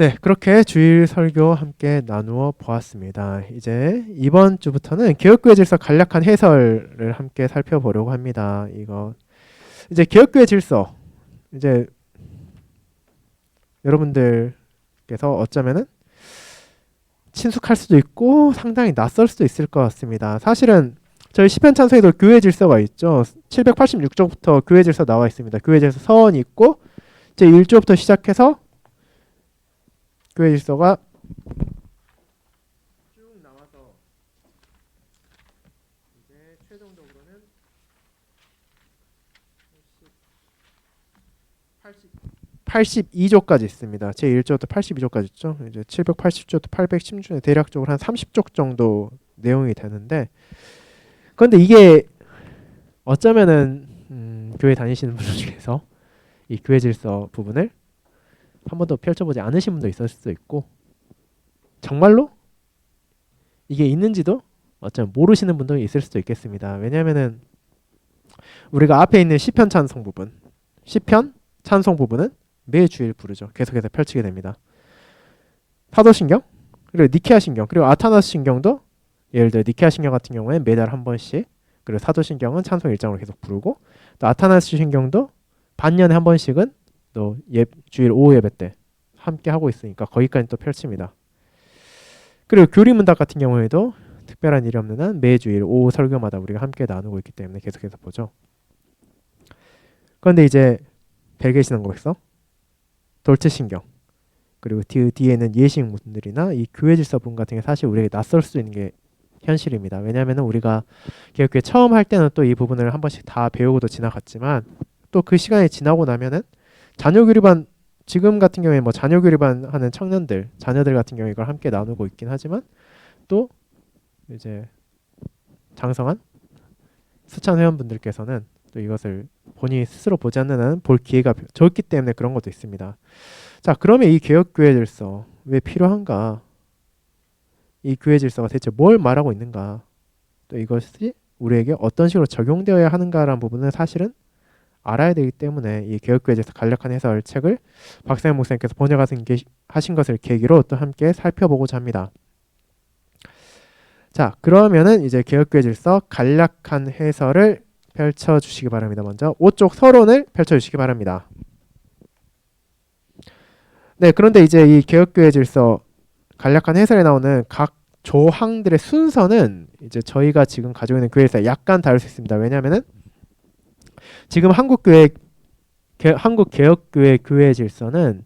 네, 그렇게 주일 설교 함께 나누어 보았습니다. 이제 이번 주부터는 개혁교회 질서 간략한 해설을 함께 살펴보려고 합니다. 이거 이제 개혁교회 질서 이제 여러분들께서 어쩌면은 친숙할 수도 있고 상당히 낯설 수도 있을 것 같습니다. 사실은 저희 시편 찬송에도 교회 질서가 있죠. 786쪽부터 교회 질서 나와 있습니다. 교회 질서 서원이 있고 제 1조부터 시작해서 교회 질서가 쭉 나와서 이제 최종적으로는 82조까지 있습니다. 제 1조부터 82조까지 있죠. 이제 780조부터 810조에 대략적으로 한 30조 정도 내용이 되는데, 그런데 이게 어쩌면은 교회 다니시는 분들 중에서 이 교회 질서 부분을 한 번도 펼쳐보지 않으신 분도 있을 수도 있고, 정말로 이게 있는지도 어쩌면 모르시는 분도 있을 수도 있겠습니다. 왜냐하면은 우리가 앞에 있는 시편 찬송 부분, 시편 찬송 부분은 매주일 부르죠. 계속해서 펼치게 됩니다. 사도신경, 그리고 니케아 신경, 그리고 아타나스 신경도 예를 들어 니케아 신경 같은 경우에는 매달 한 번씩, 그리고 사도신경은 찬송 일장으로 계속 부르고, 또 아타나스 신경도 반년에 한 번씩은 또 주일 오후 예배 때 함께 하고 있으니까 거기까지 또 펼칩니다. 그리고 교리문답 같은 경우에도 특별한 일이 없는 한 매주일 오후 설교마다 우리가 함께 나누고 있기 때문에 계속해서 보죠. 그런데 이제 벨게 신앙고백서, 돌체신경, 그리고 뒤에는 예식문들이나 이 교회 질서분 같은 게 사실 우리에게 낯설 수 있는 게 현실입니다. 왜냐하면 우리가 개혁교회 처음 할 때는 또 이 부분을 한 번씩 다 배우고도 지나갔지만, 또 그 시간이 지나고 나면은 자녀교류반, 지금 같은 경우에 뭐 자녀교류반 하는 청년들, 자녀들 같은 경우에 이걸 함께 나누고 있긴 하지만, 또 이제 장성한 수찬 회원분들께서는 또 이것을 본인이 스스로 보지 않는 한은 볼 기회가 적기 때문에 그런 것도 있습니다. 자, 그러면 이 개혁교회 질서 왜 필요한가? 이 교회 질서가 대체 뭘 말하고 있는가? 또 이것이 우리에게 어떤 식으로 적용되어야 하는가라는 부분은 사실은 알아야 되기 때문에 이 개혁교회 질서 간략한 해설 책을 박상현 목사님께서 번역하신 것을 계기로 또 함께 살펴보고자 합니다. 자, 그러면은 이제 개혁교회 질서 간략한 해설을 펼쳐주시기 바랍니다. 먼저 5쪽 서론을 펼쳐주시기 바랍니다. 네, 그런데 이제 이 개혁교회 질서 간략한 해설에 나오는 각 조항들의 순서는 이제 저희가 지금 가지고 있는 교회에서 약간 다를 수 있습니다. 왜냐하면은 지금 한국 개혁교회 교회 질서는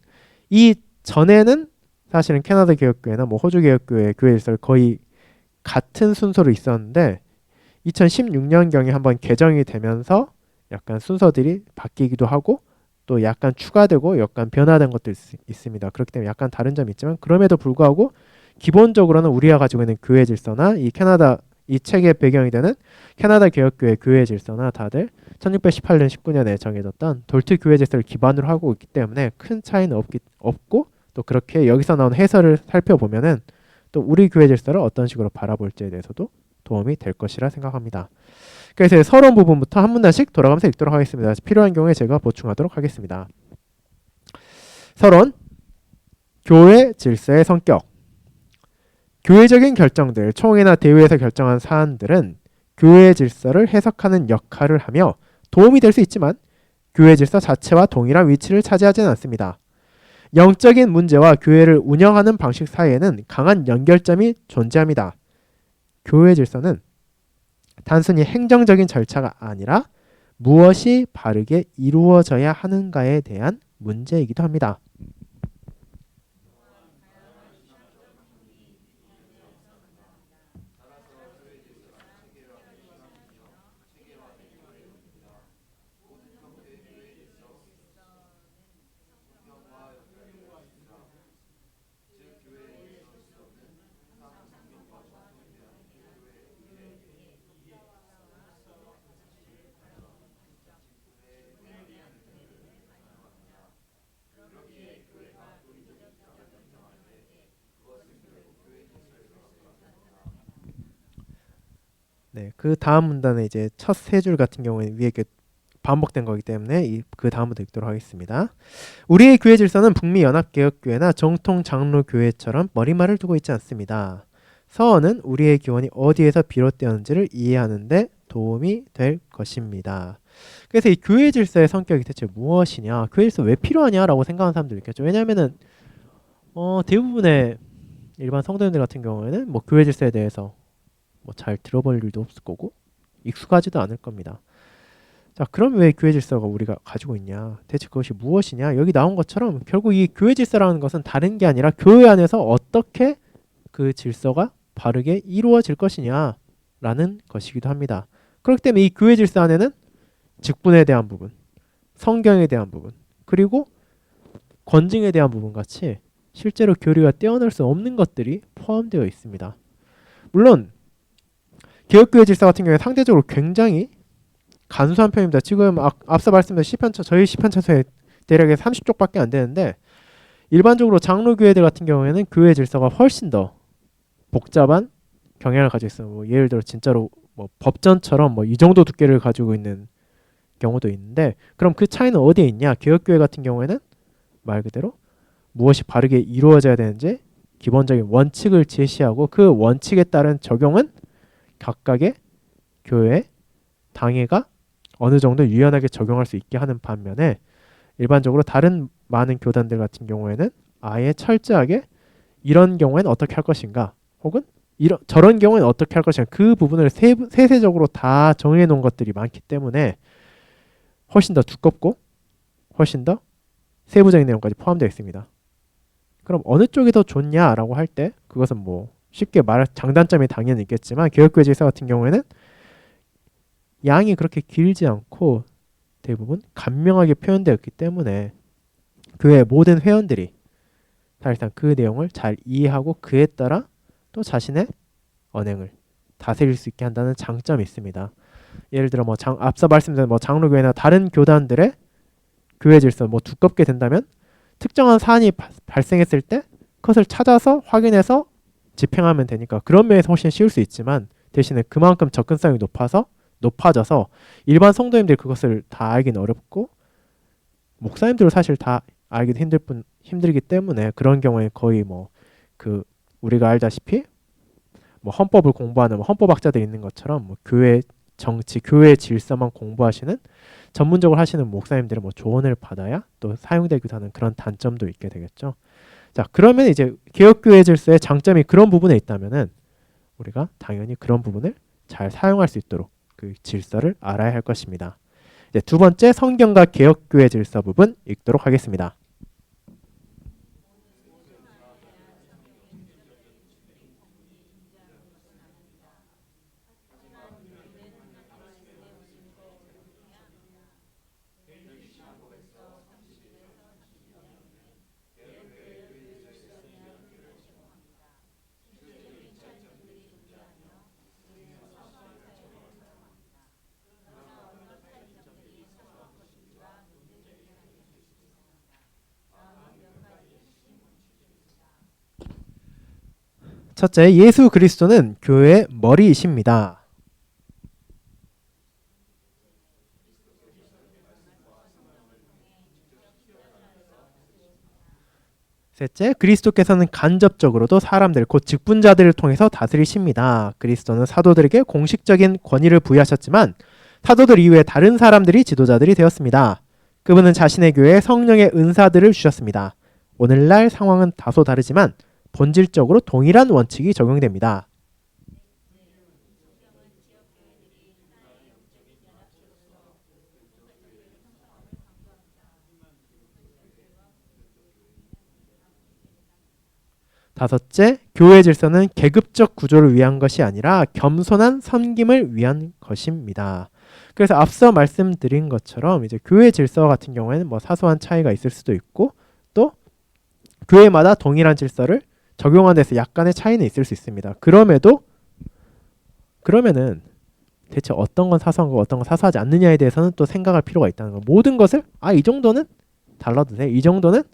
이 전에는 사실은 캐나다 개혁교회나 뭐 호주 개혁교회 교회 질서를 거의 같은 순서로 있었는데 2016년경에 한번 개정이 되면서 약간 순서들이 바뀌기도 하고 또 약간 추가되고 약간 변화된 것도 있습니다. 그렇기 때문에 약간 다른 점이 있지만 그럼에도 불구하고 기본적으로는 우리가 가지고 있는 교회 질서나 이 책의 배경이 되는 캐나다 개혁교회 교회 질서나 다들 1618년 19년에 정해졌던 돌트 교회 질서를 기반으로 하고 있기 때문에 큰 차이는 없고 또 그렇게 여기서 나온 해설을 살펴보면은 또 우리 교회 질서를 어떤 식으로 바라볼지에 대해서도 도움이 될 것이라 생각합니다. 그래서 서론 부분부터 한 문단씩 돌아가면서 읽도록 하겠습니다. 필요한 경우에 제가 보충하도록 하겠습니다. 서론, 교회 질서의 성격. 교회적인 결정들, 총회나 대회에서 결정한 사안들은 교회 질서를 해석하는 역할을 하며 도움이 될 수 있지만 교회 질서 자체와 동일한 위치를 차지하지는 않습니다. 영적인 문제와 교회를 운영하는 방식 사이에는 강한 연결점이 존재합니다. 교회 질서는 단순히 행정적인 절차가 아니라 무엇이 바르게 이루어져야 하는가에 대한 문제이기도 합니다. 네, 그 다음 문단에 이제 첫 세 줄 같은 경우에 위에 이렇게 반복된 거기 때문에 그 다음부터 읽도록 하겠습니다. 우리의 교회 질서는 북미 연합개혁교회나 정통 장로교회처럼 머리말을 두고 있지 않습니다. 서원은 우리의 교원이 어디에서 비롯되었는지를 이해하는 데 도움이 될 것입니다. 그래서 이 교회 질서의 성격이 대체 무엇이냐, 교회 질서 왜 필요하냐라고 생각하는 사람들이 있겠죠. 왜냐하면은 대부분의 일반 성도님들 같은 경우에는 뭐 교회 질서에 대해서 뭐 잘 들어볼 일도 없을 거고 익숙하지도 않을 겁니다. 자, 그럼 왜 교회 질서가 우리가 가지고 있냐? 대체 그것이 무엇이냐? 여기 나온 것처럼 결국 이 교회 질서라는 것은 다른 게 아니라 교회 안에서 어떻게 그 질서가 바르게 이루어질 것이냐라는 것이기도 합니다. 그렇기 때문에 이 교회 질서 안에는 직분에 대한 부분, 성경에 대한 부분, 그리고 권징에 대한 부분 같이 실제로 교리가 떼어낼 수 없는 것들이 포함되어 있습니다. 물론 개혁교회 질서 같은 경우에 상대적으로 굉장히 간소한 편입니다. 지금 앞서 말씀드린 저희 시편처서에 대략 30쪽밖에 안 되는데 일반적으로 장로교회들 같은 경우에는 교회 질서가 훨씬 더 복잡한 경향을 가지고 있어요. 뭐 예를 들어 진짜로 뭐 법전처럼 뭐 이 정도 두께를 가지고 있는 경우도 있는데, 그럼 그 차이는 어디에 있냐? 개혁교회 같은 경우에는 말 그대로 무엇이 바르게 이루어져야 되는지 기본적인 원칙을 제시하고 그 원칙에 따른 적용은 각각의 교회, 당회가 어느 정도 유연하게 적용할 수 있게 하는 반면에 일반적으로 다른 많은 교단들 같은 경우에는 아예 철저하게 이런 경우에는 어떻게 할 것인가, 혹은 저런 경우에는 어떻게 할 것인가, 그 부분을 세세적으로 다 정해 놓은 것들이 많기 때문에 훨씬 더 두껍고 훨씬 더 세부적인 내용까지 포함되어 있습니다. 그럼 어느 쪽이 더 좋냐라고 할 때 그것은 뭐 쉽게 말할 장단점이 당연히 있겠지만 개혁교회 질서 같은 경우에는 양이 그렇게 길지 않고 대부분 간명하게 표현되어 있기 때문에 교회 모든 회원들이 사실상 그 내용을 잘 이해하고 그에 따라 또 자신의 언행을 다스릴 수 있게 한다는 장점이 있습니다. 예를 들어 뭐 앞서 말씀드린 뭐 장로교회나 다른 교단들의 교회 질서 뭐 두껍게 된다면 특정한 사안이 발생했을 때 그것을 찾아서 확인해서 집행하면 되니까 그런 면에서 훨씬 쉬울 수 있지만 대신에 그만큼 접근성이 높아져서 일반 성도님들이 그것을 다 알기는 어렵고 목사님들도 사실 다 알기도 힘들기 때문에 그런 경우에 거의 뭐 우리가 알다시피 뭐 헌법을 공부하는 뭐 헌법학자들이 있는 것처럼 뭐 교회 정치, 교회 질서만 공부하시는 전문적으로 하시는 목사님들은 뭐 조언을 받아야 또 사용되기도 하는 그런 단점도 있게 되겠죠. 자, 그러면 이제 개혁교회 질서의 장점이 그런 부분에 있다면은 우리가 당연히 그런 부분을 잘 사용할 수 있도록 그 질서를 알아야 할 것입니다. 이제 두 번째 성경과 개혁교회 질서 부분 읽도록 하겠습니다. 첫째, 예수 그리스도는 교회의 머리이십니다. 셋째, 그리스도께서는 간접적으로도 사람들 곧 직분자들을 통해서 다스리십니다. 그리스도는 사도들에게 공식적인 권위를 부여하셨지만 사도들 이후에 다른 사람들이 지도자들이 되었습니다. 그분은 자신의 교회에 성령의 은사들을 주셨습니다. 오늘날 상황은 다소 다르지만 본질적으로 동일한 원칙이 적용됩니다. 다섯째, 교회 질서는 계급적 구조를 위한 것이 아니라 겸손한 섬김을 위한 것입니다. 그래서 앞서 말씀드린 것처럼 이제 교회 질서 같은 경우에는 뭐 사소한 차이가 있을 수도 있고 또 교회마다 동일한 질서를 적용하는 데서 약간의 차이는 있을 수 있습니다. 그러면은 대체 어떤 건 사소한 거고 어떤 건 사소하지 않느냐에 대해서는 또 생각할 필요가 있다는 거. 모든 것을 이 정도는 달라도 돼, 이 정도는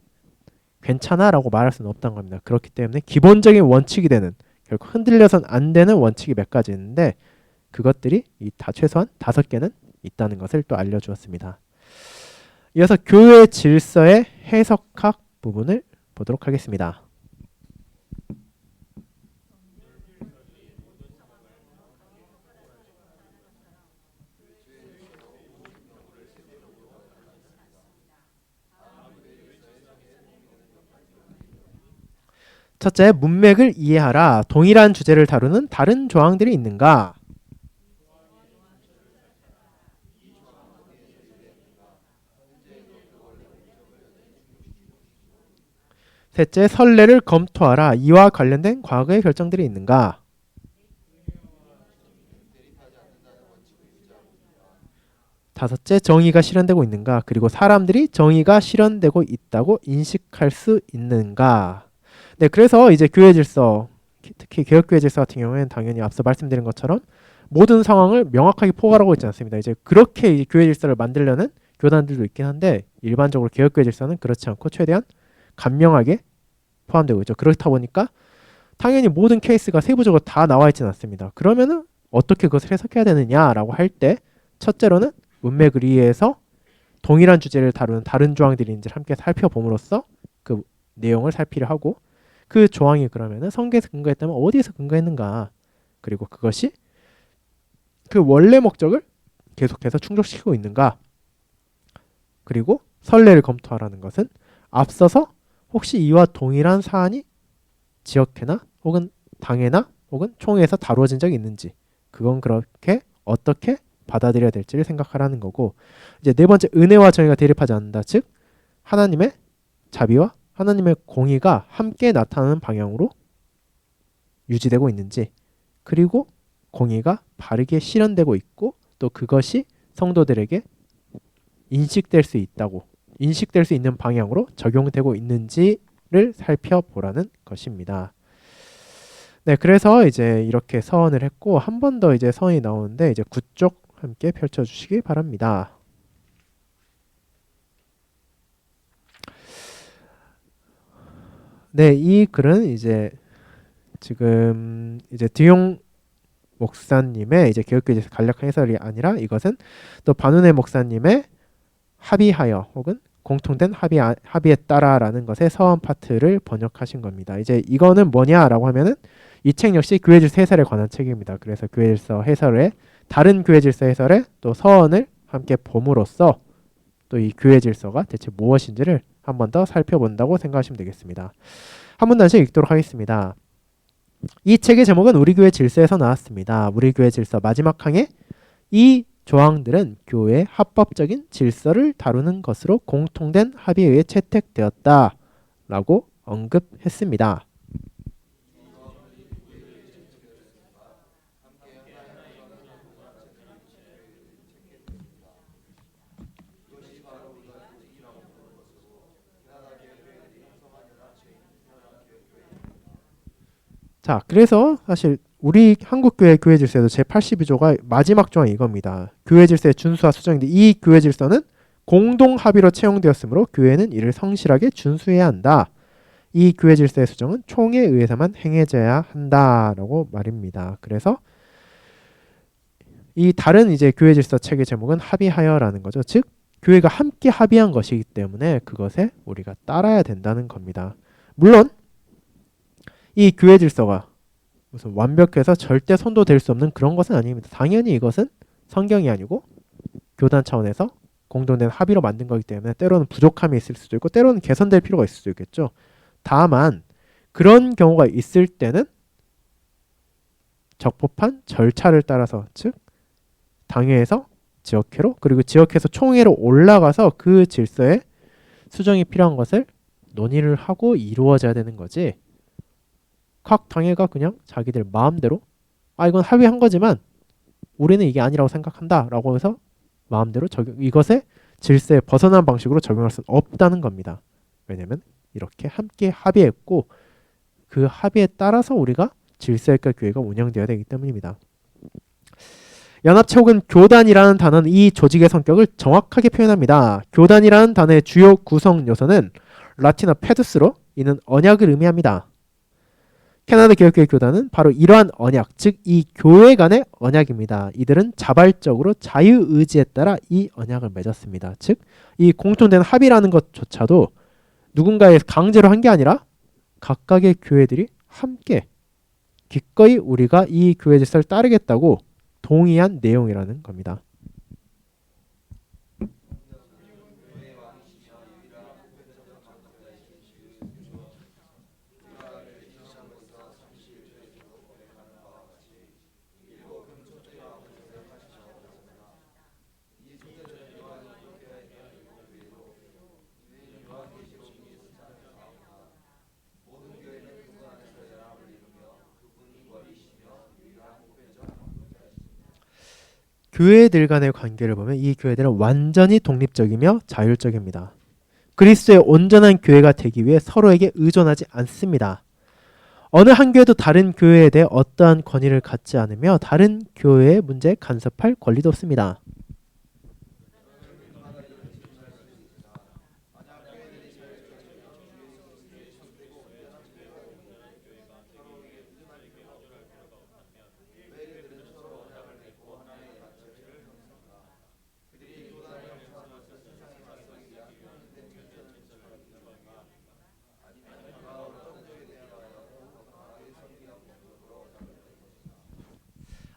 괜찮아 라고 말할 수는 없다는 겁니다. 그렇기 때문에 기본적인 원칙이 되는, 결국 흔들려선 안 되는 원칙이 몇 가지 있는데 그것들이 최소한 5개는 있다는 것을 또 알려주었습니다. 이어서 교회 질서의 해석학 부분을 보도록 하겠습니다. 첫째, 문맥을 이해하라. 동일한 주제를 다루는 다른 조항들이 있는가? 셋째, 선례를 검토하라. 이와 관련된 과거의 결정들이 있는가? 다섯째, 정의가 실현되고 있는가? 그리고 사람들이 정의가 실현되고 있다고 인식할 수 있는가? 네, 그래서 이제 교회 질서, 특히 개혁교회 질서 같은 경우에는 당연히 앞서 말씀드린 것처럼 모든 상황을 명확하게 포괄하고 있지 않습니다. 이제 그렇게 이제 교회 질서를 만들려는 교단들도 있긴 한데 일반적으로 개혁교회 질서는 그렇지 않고 최대한 간명하게 포함되고 있죠. 그렇다 보니까 당연히 모든 케이스가 세부적으로 다 나와 있지는 않습니다. 그러면은 어떻게 그것을 해석해야 되느냐라고 할 때 첫째로는 문맥을 이해해서 동일한 주제를 다루는 다른 조항들이 있는지를 함께 살펴봄으로써 그 내용을 살피려 하고 그 조항이 그러면은 성경에서 근거했다면 어디에서 근거했는가, 그리고 그것이 그 원래 목적을 계속해서 충족시키고 있는가, 그리고 선례를 검토하라는 것은 앞서서 혹시 이와 동일한 사안이 지역회나 혹은 당회나 혹은 총회에서 다루어진 적이 있는지, 그건 그렇게 어떻게 받아들여야 될지를 생각하라는 거고, 이제 네 번째, 은혜와 정의가 대립하지 않는다. 즉 하나님의 자비와 하나님의 공의가 함께 나타나는 방향으로 유지되고 있는지, 그리고 공의가 바르게 실현되고 있고 또 그것이 성도들에게 인식될 수 있는 방향으로 적용되고 있는지를 살펴보라는 것입니다. 네, 그래서 이제 이렇게 서원을 했고 한 번 더 이제 서원이 나오는데 이제 9쪽 함께 펼쳐주시기 바랍니다. 네, 이 글은 이제 지금 이제 드용 목사님의 이제 개혁교회 간략한 해설이 아니라 이것은 또 반운의 목사님의 합의하여 혹은 공통된 합의에 따라라는 것의 서원 파트를 번역하신 겁니다. 이제 이거는 뭐냐라고 하면은 이 책 역시 교회 질서 해설에 관한 책입니다. 그래서 교회 질서 해설에 다른 교회 질서 해설에 또 서원을 함께 봄으로써 또 이 교회 질서가 대체 무엇인지를 한 번 더 살펴본다고 생각하시면 되겠습니다. 한 번 다시 읽도록 하겠습니다. 이 책의 제목은 우리 교회 질서에서 나왔습니다. 우리 교회 질서 마지막 항에 이 조항들은 교회의 합법적인 질서를 다루는 것으로 공통된 합의에 의해 채택되었다 라고 언급했습니다. 자, 그래서 사실 우리 한국교회 교회 질서에도 제82조가 마지막 조항이 이겁니다. 교회 질서의 준수와 수정인데 이 교회 질서는 공동 합의로 채용되었으므로 교회는 이를 성실하게 준수해야 한다. 이 교회 질서의 수정은 총에 의해서만 행해져야 한다라고 말입니다. 그래서 이 다른 이제 교회 질서 책의 제목은 합의하여라는 거죠. 즉 교회가 함께 합의한 것이기 때문에 그것에 우리가 따라야 된다는 겁니다. 물론 이 교회 질서가 무슨 완벽해서 절대 선도될 수 없는 그런 것은 아닙니다. 당연히 이것은 성경이 아니고 교단 차원에서 공동된 합의로 만든 거기 때문에 때로는 부족함이 있을 수도 있고 때로는 개선될 필요가 있을 수도 있겠죠. 다만 그런 경우가 있을 때는 적법한 절차를 따라서, 즉 당회에서 지역회로 그리고 지역회에서 총회로 올라가서 그 질서에 수정이 필요한 것을 논의를 하고 이루어져야 되는 거지, 각 당회가 그냥 자기들 마음대로 이건 합의한 거지만 우리는 이게 아니라고 생각한다 라고 해서 마음대로 이것의 질서에 벗어난 방식으로 적용할 수는 없다는 겁니다. 왜냐하면 이렇게 함께 합의했고 그 합의에 따라서 우리가 질서의과 교회가 운영되어야 되기 때문입니다. 연합체 혹은 교단이라는 단어는 이 조직의 성격을 정확하게 표현합니다. 교단이라는 단어의 주요 구성 요소는 라틴어 페두스로 이는 언약을 의미합니다. 캐나다 개혁교회 교단은 바로 이러한 언약, 즉 이 교회 간의 언약입니다. 이들은 자발적으로 자유의지에 따라 이 언약을 맺었습니다. 즉 이 공통된 합의라는 것조차도 누군가에 강제로 한 게 아니라 각각의 교회들이 함께 기꺼이 우리가 이 교회 질서를 따르겠다고 동의한 내용이라는 겁니다. 교회들 간의 관계를 보면 이 교회들은 완전히 독립적이며 자율적입니다. 그리스도의 온전한 교회가 되기 위해 서로에게 의존하지 않습니다. 어느 한 교회도 다른 교회에 대해 어떠한 권위를 갖지 않으며 다른 교회의 문제에 간섭할 권리도 없습니다.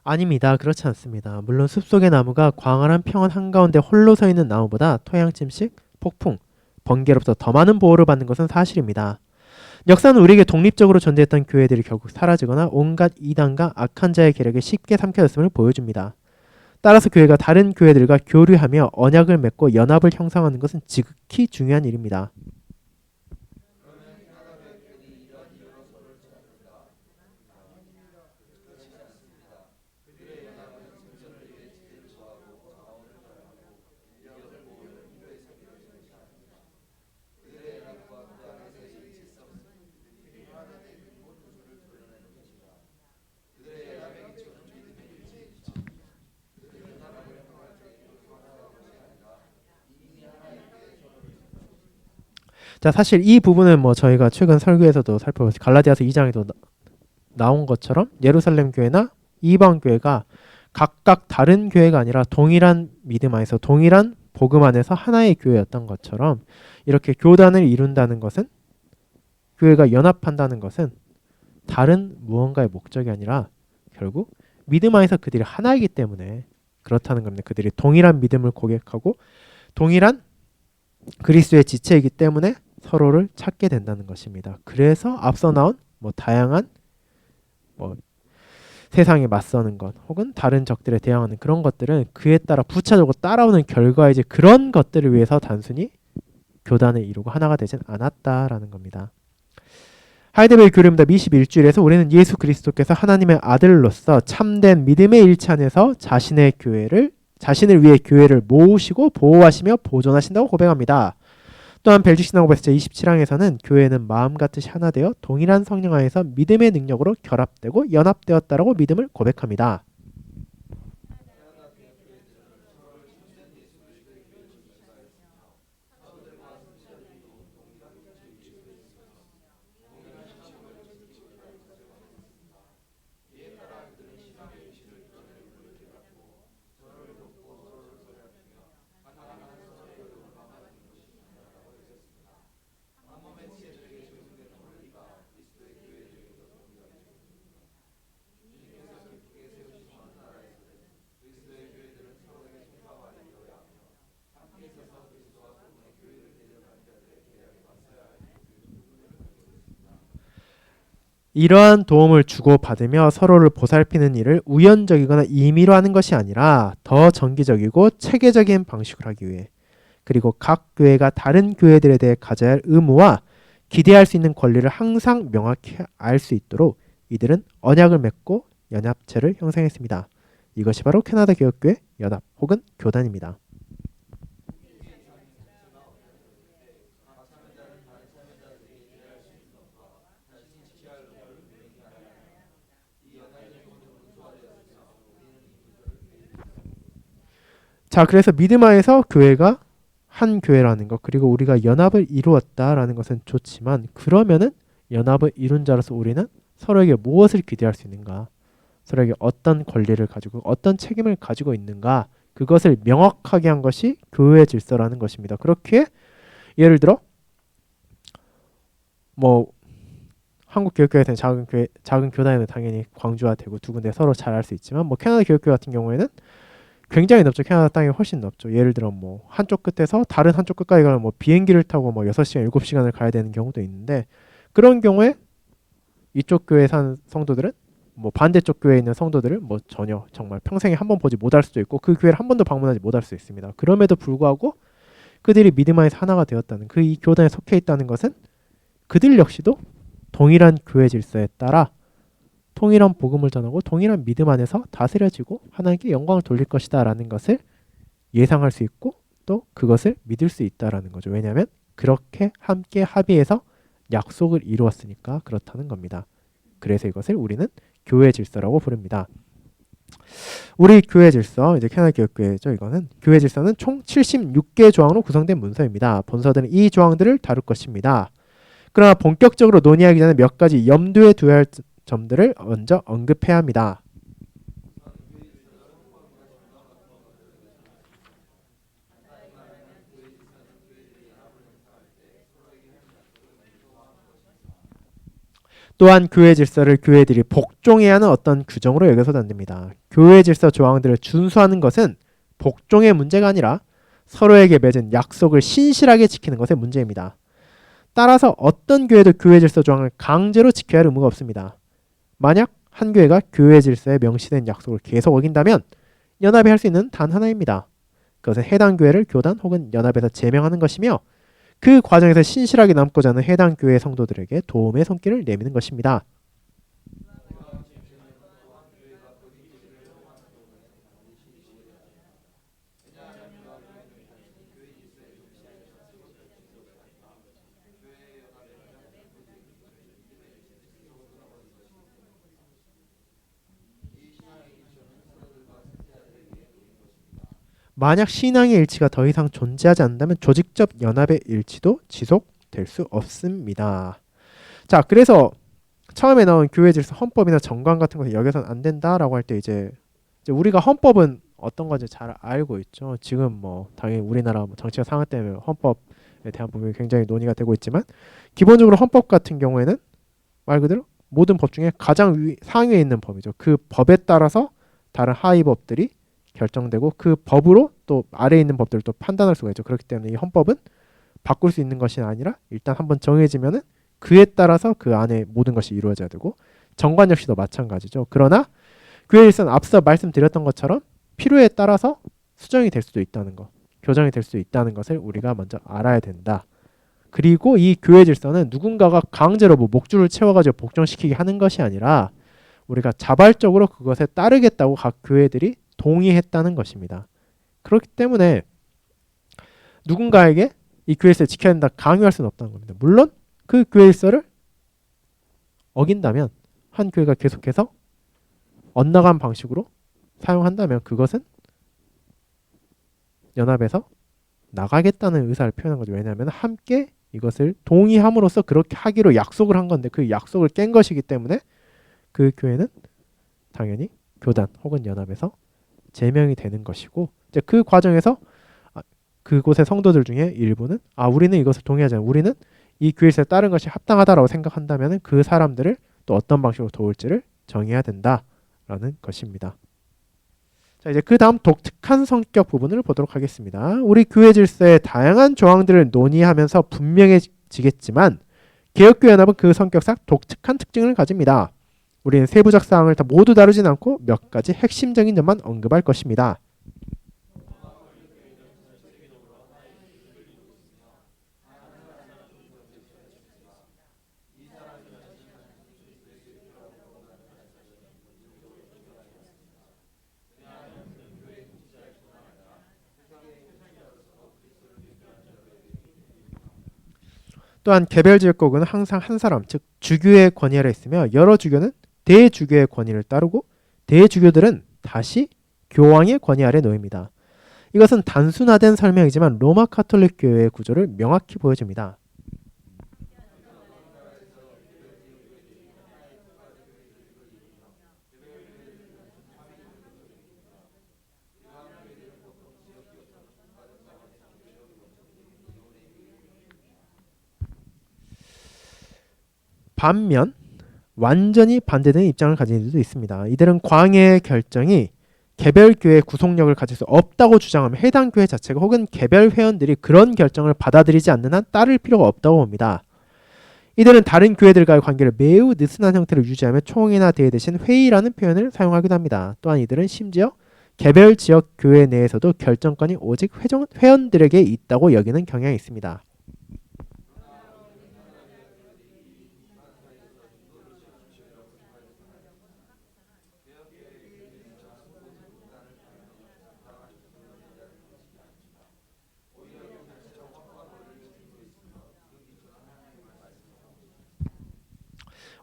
아닙니다. 그렇지 않습니다. 물론 숲속의 나무가 광활한 평원 한가운데 홀로 서 있는 나무보다 토양침식, 폭풍, 번개로부터 더 많은 보호를 받는 것은 사실입니다. 역사는 우리에게 독립적으로 존재했던 교회들이 결국 사라지거나 온갖 이단과 악한 자의 계략에 쉽게 삼켜졌음을 보여줍니다. 따라서 교회가 다른 교회들과 교류하며 언약을 맺고 연합을 형성하는 것은 지극히 중요한 일입니다. 자, 사실 이 부분은 뭐 저희가 최근 설교에서도 살펴봤어요. 갈라디아서 2장에도 나온 것처럼 예루살렘 교회나 이방 교회가 각각 다른 교회가 아니라 동일한 믿음 안에서 동일한 복음 안에서 하나의 교회였던 것처럼 이렇게 교단을 이룬다는 것은 교회가 연합한다는 것은 다른 무언가의 목적이 아니라 결국 믿음 안에서 그들이 하나이기 때문에 그렇다는 겁니다. 그들이 동일한 믿음을 고백하고 동일한 그리스도의 지체이기 때문에 서로를 찾게 된다는 것입니다. 그래서 앞서 나온 뭐 다양한 뭐 세상에 맞서는 것 혹은 다른 적들에 대항하는 그런 것들은 그에 따라 부차적으로 따라오는 결과이지 그런 것들을 위해서 단순히 교단을 이루고 하나가 되진 않았다라는 겁니다. 하이델베르 교리입니다. 21주일에서 우리는 예수 그리스도께서 하나님의 아들로서 참된 믿음의 일치 안에서 자신을 위해 교회를 모으시고 보호하시며 보존하신다고 고백합니다. 또한 벨직 신앙고백서 제27항에서는 교회는 마음 같듯이 하나 되어 동일한 성령 안에서 믿음의 능력으로 결합되고 연합되었다라고 믿음을 고백합니다. 이러한 도움을 주고받으며 서로를 보살피는 일을 우연적이거나 임의로 하는 것이 아니라 더 정기적이고 체계적인 방식으로 하기 위해 그리고 각 교회가 다른 교회들에 대해 가져야 할 의무와 기대할 수 있는 권리를 항상 명확히 알 수 있도록 이들은 언약을 맺고 연합체를 형성했습니다. 이것이 바로 캐나다 개혁교회 연합 혹은 교단입니다. 자, 그래서 믿음 안에서 교회가 한 교회라는 것 그리고 우리가 연합을 이루었다라는 것은 좋지만 그러면은 연합을 이룬 자로서 우리는 서로에게 무엇을 기대할 수 있는가, 서로에게 어떤 권리를 가지고 어떤 책임을 가지고 있는가, 그것을 명확하게 한 것이 교회 질서라는 것입니다. 그렇게 예를 들어 뭐 한국 교육교회에서는 작은 교단에는 당연히 광주와 대구 두 군데 서로 잘 알 수 있지만 뭐 캐나다 교육교회 같은 경우에는 굉장히 넓죠. 캐나다 땅이 훨씬 넓죠. 예를 들어 뭐 한쪽 끝에서 다른 한쪽 끝까지 가면 뭐 비행기를 타고 뭐 6시간, 7시간을 가야 되는 경우도 있는데, 그런 경우에 이쪽 교회에 사는 성도들은 뭐 반대쪽 교회에 있는 성도들을 뭐 전혀 정말 평생에 한 번 보지 못할 수도 있고 그 교회를 한 번도 방문하지 못할 수 있습니다. 그럼에도 불구하고 그들이 믿음 안에서 하나가 되었다는, 그 이 교단에 속해 있다는 것은 그들 역시도 동일한 교회 질서에 따라 통일한 복음을 전하고 동일한 믿음 안에서 다스려지고 하나님께 영광을 돌릴 것이다 라는 것을 예상할 수 있고 또 그것을 믿을 수 있다라는 거죠. 왜냐하면 그렇게 함께 합의해서 약속을 이루었으니까 그렇다는 겁니다. 그래서 이것을 우리는 교회 질서라고 부릅니다. 우리 교회 질서, 이제 캐나다 교육교회죠. 이거는 교회 질서는 총 76개 조항으로 구성된 문서입니다. 본서들은 이 조항들을 다룰 것입니다. 그러나 본격적으로 논의하기 전에 몇 가지 염두에 두어야 할 점들을 먼저 언급해야 합니다. 또한 교회 질서를 교회들이 복종해야 하는 어떤 규정으로 여겨서도 안 됩니다. 교회 질서 조항들을 준수하는 것은 복종의 문제가 아니라 서로에게 맺은 약속을 신실하게 지키는 것의 문제입니다. 따라서 어떤 교회도 교회 질서 조항을 강제로 지켜야 할 의무가 없습니다. 만약 한 교회가 교회 질서에 명시된 약속을 계속 어긴다면 연합이 할 수 있는 단 하나입니다. 그것은 해당 교회를 교단 혹은 연합에서 제명하는 것이며 그 과정에서 신실하게 남고자 하는 해당 교회 성도들에게 도움의 손길을 내미는 것입니다. 만약 신앙의 일치가 더 이상 존재하지 않는다면 조직적 연합의 일치도 지속될 수 없습니다. 자, 그래서 처음에 나온 교회 질서 헌법이나 정관 같은 것을 여기서는 안 된다라고 할 때 이제 우리가 헌법은 어떤 건지 잘 알고 있죠. 지금 뭐 당연히 우리나라 뭐 정치적 상황 때문에 헌법에 대한 부분이 굉장히 논의가 되고 있지만 기본적으로 헌법 같은 경우에는 말 그대로 모든 법 중에 가장 상위에 있는 법이죠. 그 법에 따라서 다른 하위 법들이 결정되고 그 법으로 또 아래에 있는 법들을 또 판단할 수가 있죠. 그렇기 때문에 이 헌법은 바꿀 수 있는 것이 아니라 일단 한번 정해지면은 그에 따라서 그 안에 모든 것이 이루어져야 되고, 정관 역시도 마찬가지죠. 그러나 교회 질서는 앞서 말씀드렸던 것처럼 필요에 따라서 수정이 될 수도 있다는 것, 교정이 될 수도 있다는 것을 우리가 먼저 알아야 된다. 그리고 이 교회 질서는 누군가가 강제로 뭐 목줄을 채워가지고 복종시키게 하는 것이 아니라 우리가 자발적으로 그것에 따르겠다고 각 교회들이 동의했다는 것입니다. 그렇기 때문에 누군가에게 이 교회 질서를 지켜야 된다 강요할 수는 없다는 겁니다. 물론 그 교회 질서를 어긴다면 한 교회가 계속해서 엇나간 방식으로 사용한다면 그것은 연합에서 나가겠다는 의사를 표현한 거죠. 왜냐하면 함께 이것을 동의함으로써 그렇게 하기로 약속을 한 건데 그 약속을 깬 것이기 때문에 그 교회는 당연히 교단 혹은 연합에서 제명이 되는 것이고, 이제 그 과정에서 그곳의 성도들 중에 일부는 우리는 이것을 동의하지 않아, 우리는 이 교회에서 따른 것이 합당하다라고 생각한다면 그 사람들을 또 어떤 방식으로 도울지를 정해야 된다라는 것입니다. 자, 이제 그 다음 독특한 성격 부분을 보도록 하겠습니다. 우리 교회 질서의 다양한 조항들을 논의하면서 분명해지겠지만 개혁교연합은 그 성격상 독특한 특징을 가집니다. 우리는 세부적 사항을 다 모두 다루진 않고 몇 가지 핵심적인 점만 언급할 것입니다. 또한 개별지역국은 항상 한 사람, 즉 주교의 권위 아래 있으며 여러 주교는 대주교의 권위를 따르고 대주교들은 다시 교황의 권위 아래 놓입니다. 이것은 단순화된 설명이지만 로마 카톨릭 교회의 구조를 명확히 보여줍니다. 반면 완전히 반대되는 입장을 가진 이들도 있습니다. 이들은 광해의 결정이 개별 교회의 구속력을 가질 수 없다고 주장하며 해당 교회 자체가 혹은 개별 회원들이 그런 결정을 받아들이지 않는 한 따를 필요가 없다고 봅니다. 이들은 다른 교회들과의 관계를 매우 느슨한 형태로 유지하며 총회나 대회 대신 회의라는 표현을 사용하기도 합니다. 또한 이들은 심지어 개별 지역 교회 내에서도 결정권이 오직 회원들에게 있다고 여기는 경향이 있습니다.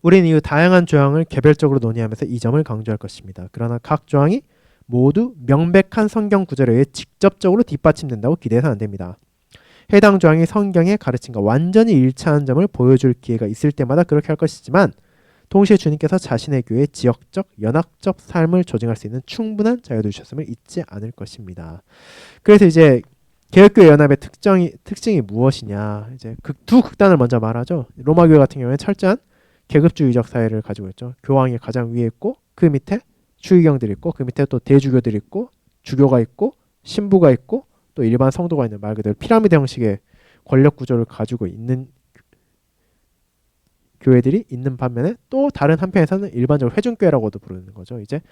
우리는 이후 다양한 조항을 개별적으로 논의하면서 이 점을 강조할 것입니다. 그러나 각 조항이 모두 명백한 성경 구절에 의해 직접적으로 뒷받침된다고 기대해서는 안 됩니다. 해당 조항이 성경의 가르침과 완전히 일치하는 점을 보여줄 기회가 있을 때마다 그렇게 할 것이지만 동시에 주님께서 자신의 교회의 지역적, 연합적 삶을 조정할 수 있는 충분한 자유도 주셨음을 잊지 않을 것입니다. 그래서 이제 개혁교회 연합의 특징이 무엇이냐? 이제 두 극단을 먼저 말하죠. 로마 교회 같은 경우에는 철저한 계급주의적 사회를 가지고 있죠. 교황이 가장 위에 있고 그 밑에 추기경들이 있고 그 밑에 또 대주교들이 있고 주교가 있고 신부가 있고 또 일반 성도가 있는 말 그대로 피라미드 형식의 권력 구조를 가지고 있는 교회들이 있는 반면에 또 다른 한편에서는 일반적으로 회중교회라고도 부르는 거죠. 이제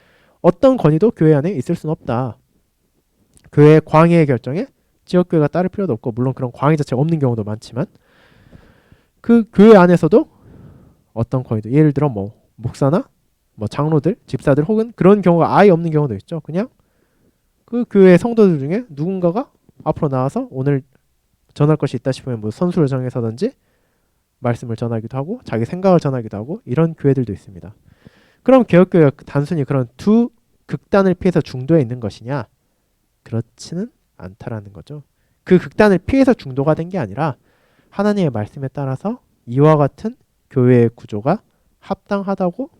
어떤 권위도 교회 안에 있을 수는 없다. 교회의 광해의 결정에 지역교회가 따를 필요도 없고 물론 그런 광해 자체가 없는 경우도 많지만 그 교회 안에서도 어떤 권위도 예를 들어 뭐 목사나 뭐 장로들, 집사들 혹은 그런 경우가 아예 없는 경우도 있죠. 그냥 그 교회 성도들 중에 누군가가 앞으로 나와서 오늘 전할 것이 있다 싶으면 뭐 선수를 정해서든지 말씀을 전하기도 하고 자기 생각을 전하기도 하고 이런 교회들도 있습니다. 그럼 개혁교회가 단순히 그런 두 극단을 피해서 중도에 있는 것이냐? 그렇지는 않다라는 거죠. 그 극단을 피해서 중도가 된 게 아니라 하나님의 말씀에 따라서 이와 같은 교회의 구조가 합당하다고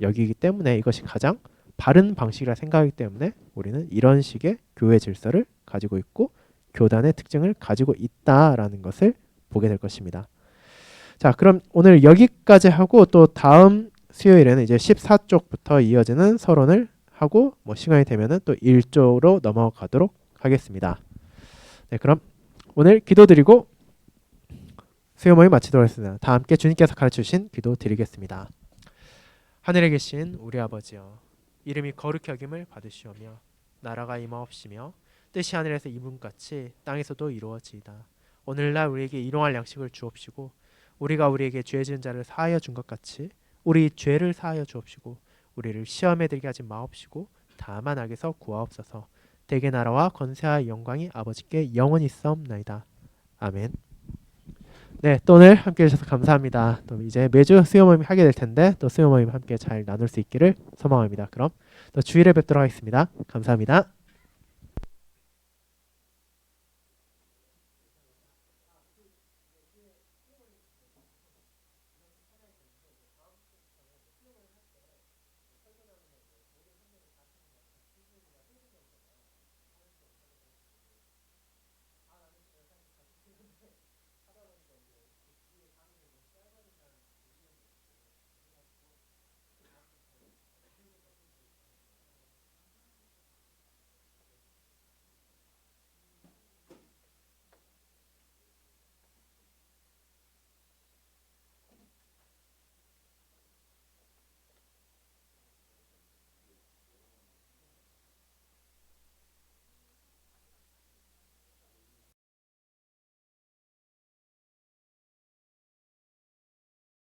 여기기 때문에 이것이 가장 바른 방식이라 생각하기 때문에 우리는 이런 식의 교회 질서를 가지고 있고 교단의 특징을 가지고 있다라는 것을 보게 될 것입니다. 자, 그럼 오늘 여기까지 하고 또 다음 수요일에는 이제 14쪽부터 이어지는 서론을 하고 뭐 시간이 되면은 또 1쪽으로 넘어가도록 하겠습니다. 네, 그럼 오늘 기도드리고 수요 모임 마치도록 하겠습니다. 다 함께 주님께서 가르쳐주신 기도 드리겠습니다. 하늘에 계신 우리 아버지여, 이름이 거룩히 여김을 받으시오며 나라가 임하옵시며 뜻이 하늘에서 이룬같이 땅에서도 이루어지이다. 오늘날 우리에게 일용할 양식을 주옵시고 우리가 우리에게 죄 지은 자를 사하여 준 것 같이 우리 죄를 사하여 주옵시고 우리를 시험에 들게 하지 마옵시고 다만 악에서 구하옵소서. 대개 나라와 권세와 영광이 아버지께 영원히 있사옵나이다. 아멘. 네, 또 오늘 함께 해주셔서 감사합니다. 또 이제 매주 수요 모임 하게 될 텐데 또 수요 모임 함께 잘 나눌 수 있기를 소망합니다. 그럼 또 주일에 뵙도록 하겠습니다. 감사합니다.